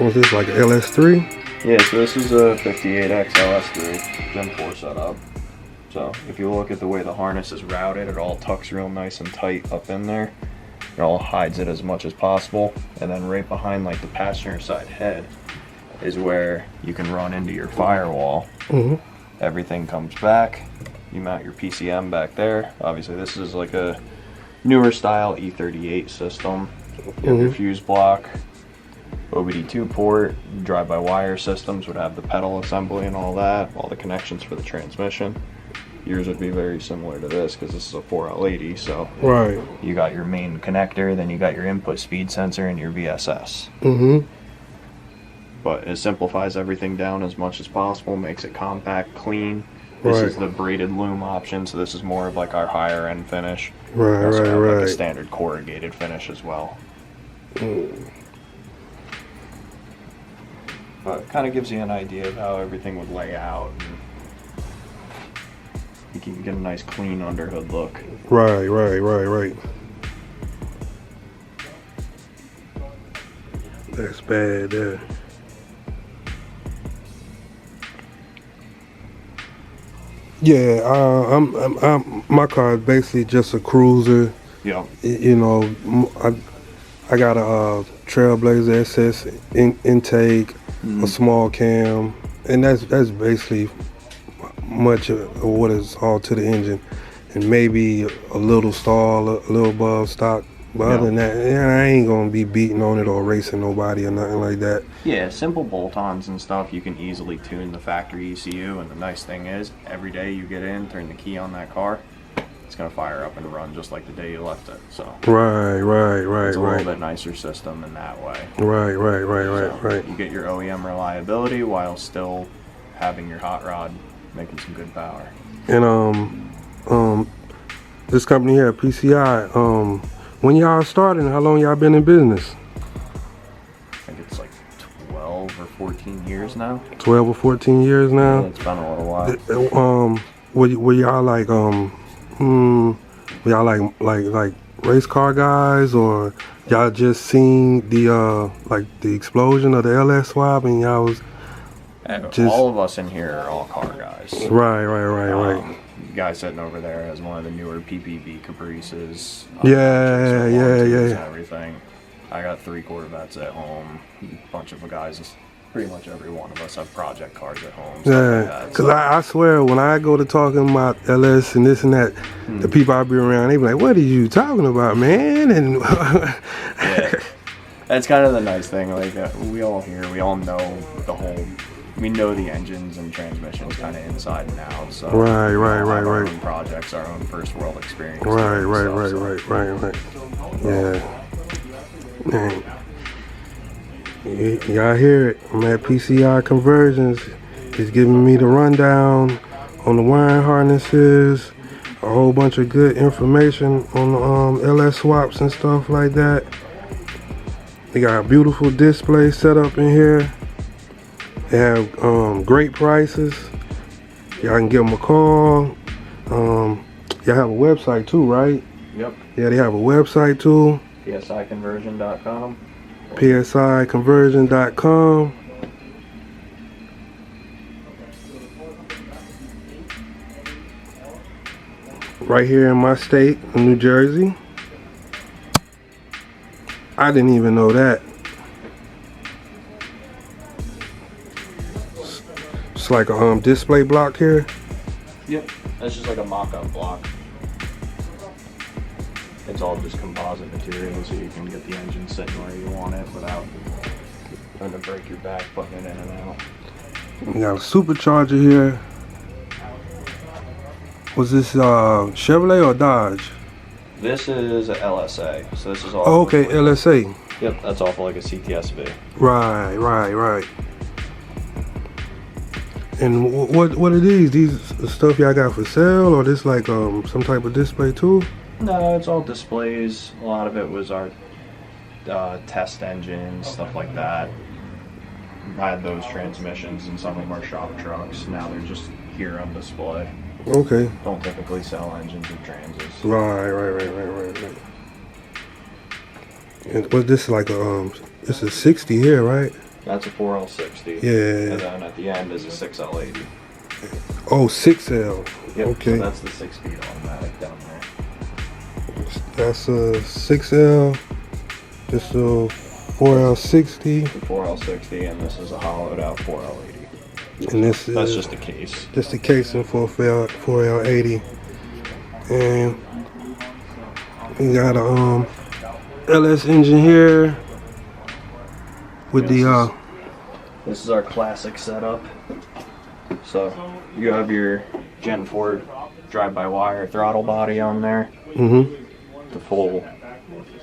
Was this like an LS3? Yeah, so this is a 58X LS3 Gen 4 setup. So if you look at the way the harness is routed, it all tucks real nice and tight up in there. It all hides it as much as possible. And then right behind like the passenger side head is where you can run into your firewall. Everything comes back. You mount your PCM back there. Obviously this is like a newer style E38 system. You have your fuse block, OBD2 port, drive-by-wire systems would have the pedal assembly and all that, all the connections for the transmission. Yours would be very similar to this because this is a 4L80, so you got your main connector, then you got your input speed sensor and your VSS. But it simplifies everything down as much as possible, makes it compact, clean. This is the braided loom option, so this is more of like our higher end finish. Like a standard corrugated finish as well. But it kind of gives you an idea of how everything would lay out. And you can get a nice clean underhood look. Right. That's bad there. Yeah, I'm my car is basically just a cruiser. Yeah. You know, I got a Trailblazer SS intake, a small cam, and that's basically much of what is all to the engine, and maybe a little stall, a little above stock. But other than that, I ain't gonna be beating on it or racing nobody or nothing like that. Yeah, simple bolt-ons and stuff you can easily tune the factory ECU, and the nice thing is, every day you get in, turn the key on that car, it's gonna fire up and run just like the day you left it. So it's a little bit nicer system in that way. Right. You get your OEM reliability while still having your hot rod making some good power. And this company here, PCI, when y'all started and how long y'all been in business? I think it's like 12 or 14 years now. 12 or 14 years now? Yeah, it's been a little while. Were y'all like race car guys, or y'all just seen the the explosion of the LS swap and y'all was just... All of us in here are all car guys. Right. The guy sitting over there has one of the newer PPV Caprices. Yeah. And everything. I got 3 Corvettes at home. A bunch of guys, pretty much every one of us have project cars at home. Yeah, because I swear when I go to talking about LS and this and that, the people I be around, they be like, "What are you talking about, man?" And yeah, that's kind of the nice thing. Like we all know the whole. We know the engines and transmissions kind of inside and out. So right. Our own projects, our own first world experience. Right. Yeah. Man. Y'all hear it? I'm at PCI Conversions. He's giving me the rundown on the wiring harnesses, a whole bunch of good information on the LS swaps and stuff like that. They got a beautiful display set up in here. They have great prices. Y'all can give them a call. Y'all have a website too, right? Yep. Yeah, they have a website too. PSIconversion.com. PSIconversion.com. Right here in my state, in New Jersey. I didn't even know that. It's like a display block here. Yep, that's just like a mock-up block. It's all just composite material, so you can get the engine sitting where you want it without having to break your back putting it in and out. We got a supercharger here. Was this Chevrolet or Dodge? This is a LSA, so this is all. Oh, okay, LSA. Yep, that's off like a CTSV. Right. And what are these? These stuff y'all got for sale, or this like some type of display too? No, it's all displays. A lot of it was our test engines, stuff like that. I had those transmissions in some of our shop trucks. Now they're just here on display. Okay. Don't typically sell engines or transes. Right. And what this like it's a 60 here, right? That's a 4L60. Yeah. And then at the end is a 6L80. Oh, 6L. Yep. Okay. So that's the 6-speed automatic down there. That's a 6L. This is a 4L60. The 4L60, and this is a hollowed out 4L80. And this That's is just a case. just a casing for a 4L80. And we got a LS engine here with the This is our classic setup. So you have your Gen 4 drive-by-wire throttle body on there. The full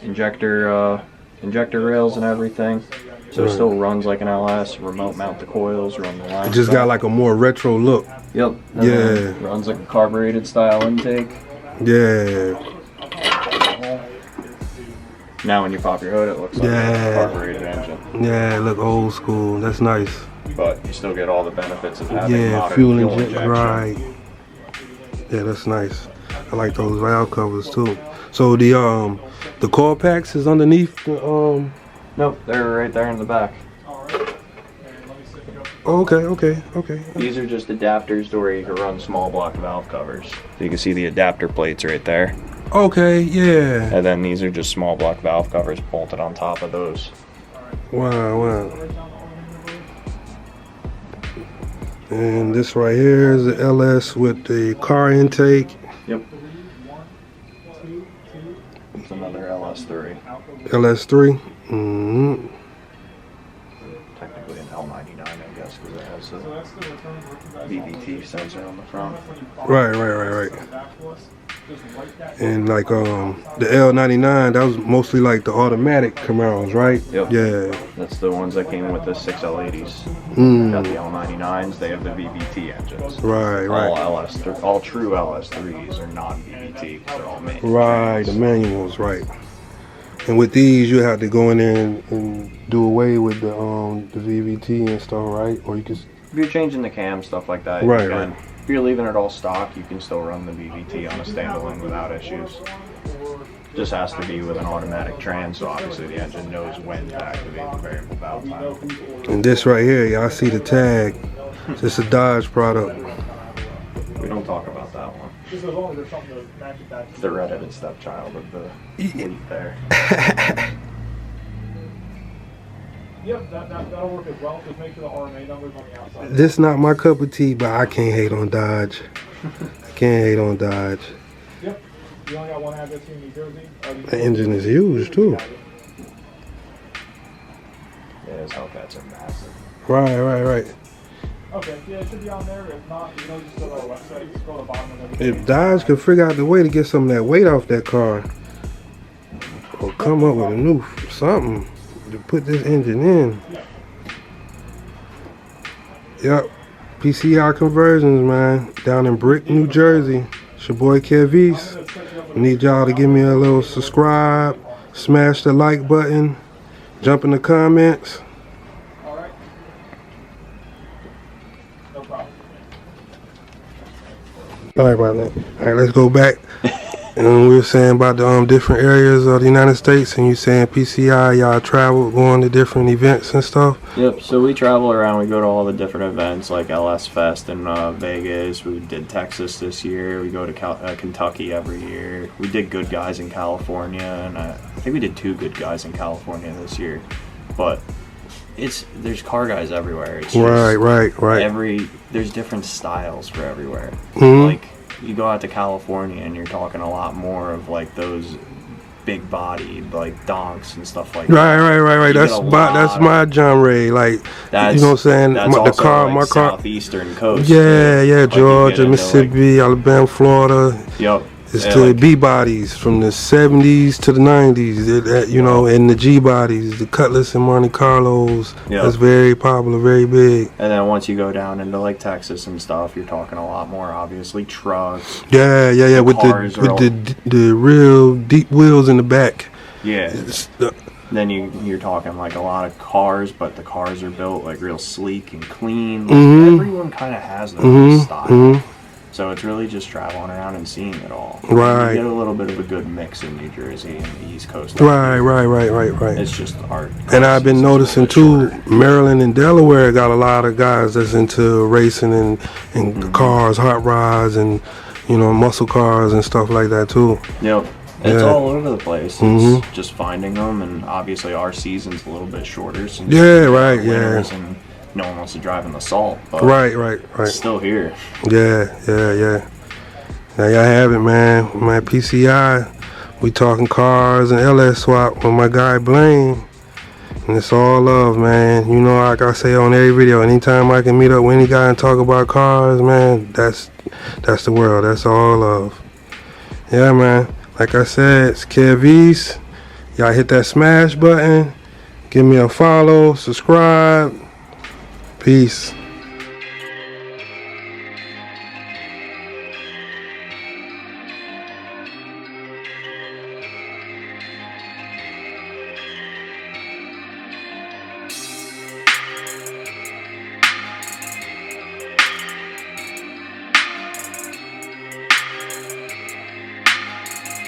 injector rails and everything. So it still runs like an LS. Remote mount the coils, run the line. It just got like a more retro look. Yep. Yeah. Runs like a carbureted style intake. Yeah. Now when you pop your hood, it looks like a carbureted engine. Yeah, look old school. That's nice. But you still get all the benefits of having Yeah, modern fuel fuel injection. Right. Yeah, that's nice. I like those valve covers too. So the coil packs is underneath the Nope, they're right there in the back. Oh, okay. These are just adapters to where you can run small block valve covers. So you can see the adapter plates right there. Okay, yeah. And then these are just small block valve covers bolted on top of those. Wow. And this right here is the LS with the car intake. Yep. It's another LS3. LS3. Technically an L99, I guess, because it has a VVT sensor on the front. Right. And like the L99, that was mostly like the automatic Camaros, right? Yep. Yeah. That's the ones that came with the 6L80s. Got the L99s, they have the VVT engines. Right. All true LS3s are non-VVT because they're all manual. Right, the manuals, right. And with these, you have to go in there and do away with the VVT and stuff, right? Or you can. If you're changing the cam, stuff like that, Right, you can. right. If you're leaving it all stock, you can still run the VVT on a standalone without issues. Just has to be with an automatic trans, so obviously the engine knows when to activate the variable valve timing. And this right here, y'all see the tag. It's a Dodge product. We don't talk about that one. The redheaded stepchild of the fleet there. Yep, that'll work as well. Just make sure the RMA number's on the outside. This not my cup of tea, but I can't hate on Dodge. Yep. You only got one address here in New Jersey. The engine is huge too. Yeah, his Hellcats are massive. Right. Okay, yeah, it should be on there. If not, just go to our website. Just go to the bottom of everything. If Dodge could figure out the way to get some of that weight off that car, or come up with a new something to put this engine in. Yep. PSI conversions, man. Down in Brick, New Jersey. It's your boy Kevis. Need y'all to give me a little subscribe, smash the like button, jump in the comments. Alright. No problem. Sorry about that. All right, let's go back. And we were saying about the different areas of the United States, and you saying PCI, y'all travel, going to different events and stuff. Yep, so we travel around, we go to all the different events like LS Fest in Vegas, we did Texas this year, we go to Kentucky every year, we did Good Guys in California, and I think we did 2 Good Guys in California this year, but there's car guys everywhere. It's Right. There's different styles for everywhere. Mm-hmm. Like, you go out to California and you're talking a lot more of like those big bodied like donks and stuff like that. Right. That's my genre. Like, you know what I'm saying? That's the also car, like my car. southeastern coast. Yeah, like Georgia, Mississippi, Alabama, Florida. Yep. It's to the B bodies from the 70s to the 90s, you know, and the G bodies, the Cutlass and Monte Carlos. Yep. That's very popular, very big. And then once you go down into like Texas and stuff, you're talking a lot more obviously trucks. Yeah, with the real deep wheels in the back. Yeah. Then you're talking like a lot of cars, but the cars are built like real sleek and clean. Like, everyone kind of has their own style. So it's really just traveling around and seeing it all. Right. You get a little bit of a good mix in New Jersey and the East Coast. Right. It's just our And I've been season's a noticing little too, bit shorter. Maryland and Delaware got a lot of guys that's into racing and cars, hot rods, and muscle cars and stuff like that too. Yep. It's Yeah. all over the place. It's just finding them, and obviously our season's a little bit shorter. Since winters and no one wants to drive in the salt. But Right. it's still here. Yeah. Now y'all have it, man. My PCI, we talking cars and LS swap with my guy Blaine. And it's all love, man. Like I say on every video, anytime I can meet up with any guy and talk about cars, man, that's the world. That's all love. Yeah, man. Like I said, it's Kevis. Y'all hit that smash button. Give me a follow, subscribe. Peace.